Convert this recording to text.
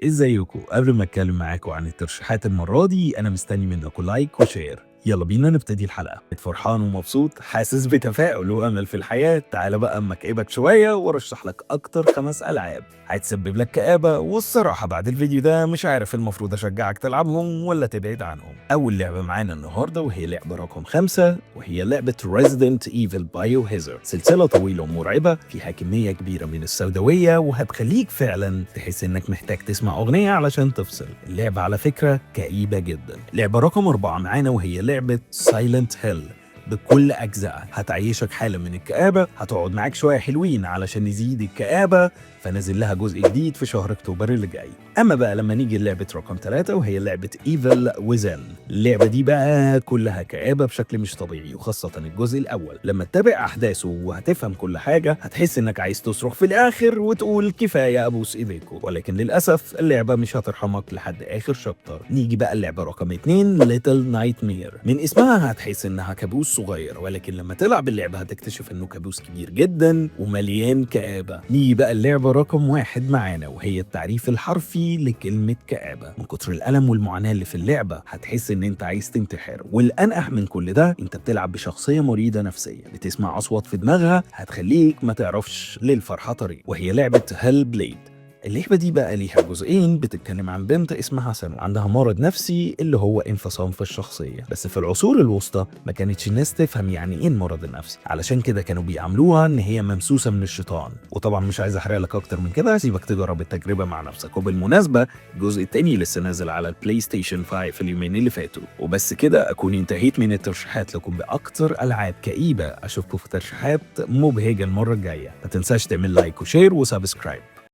ازيكم؟ قبل ما اتكلم معاكم عن الترشيحات المرة دي انا مستني منكم لايك وشير. يلا بينا نبتدي الحلقة. فرحان ومبسوط، حاسس بتفاؤل وامل في الحياة؟ تعال بقى اما اكئبك شوية وارشح لك اكتر 5 العاب هتسبب لك كآبة، والصراحة بعد الفيديو ده مش عارف المفروض اشجعك تلعبهم ولا تبعد عنهم. اول لعبة معانا النهاردة وهي لعبة رقم 5، وهي لعبة Resident Evil Biohazard. سلسلة طويلة ومرعبة فيها كمية كبيرة من السوداوية، وهتخليك فعلا تحس انك محتاج تسمع اغنية علشان تفصل. اللعبة على فكرة كئيبة جدا. لعبة رقم 4 معانا وهي لعبة Silent Hill بكل أجزائها. هتعيشك حالة من الكآبة، هتقعد معاك شوية حلوين علشان نزيد الكآبة، فنزل لها جزء جديد في شهر أكتوبر اللي جاي. أما بقى لما نيجي لعبة رقم 3 وهي لعبة Evil Within، اللعبة دي بقى كلها كآبة بشكل مش طبيعي، وخاصة الجزء الأول. لما تتابع أحداثه وهتفهم كل حاجة هتحس إنك عايز تصرخ في الآخر وتقول كفاية أبوس إيديكم، ولكن للأسف اللعبة مش هترحمك لحد آخر شابتر. نيجي بقى اللعبة رقم 2 Little Nightmare. من اسمها هتحس إنها كابوس صغير، ولكن لما تلعب اللعبة هتكتشف إنه كابوس كبير جدا ومليان كآبة. نيجي بقى اللعبة رقم 1 معانا وهي التعريف الحرفي لكلمة كآبة. من كتر الألم والمعاناة اللي في اللعبة هتحس إن أنت عايز تنتحر، والأنقح من كل ده أنت بتلعب بشخصية مريضة نفسيا بتسمع أصوات في دماغها هتخليك ما تعرفش للفرحة طريق، وهي لعبة هيل بليد. اللعبة دي بقى ليها جزئين، بتتكلم عن بنت اسمها سنو عندها مرض نفسي اللي هو انفصام في الشخصية. بس في العصور الوسطى ما كانتش الناس تفهم يعني ايه المرض النفسي، علشان كده كانوا بيعاملوها ان هي ممسوسة من الشيطان. وطبعا مش عايز احرق لك اكتر من كده، سيبك تجرب التجربة مع نفسك. وبالمناسبة الجزء التاني لسه نازل على البلاي ستيشن 5 في اليومين اللي فاتوا. وبس كده اكون انتهيت من الترشيحات لكم باكتر العاب كئيبة. اشوفكم في ترشيحات مبهجة المرة الجاية. ما تنساش تعمل لايك وشير وسبسكرايب.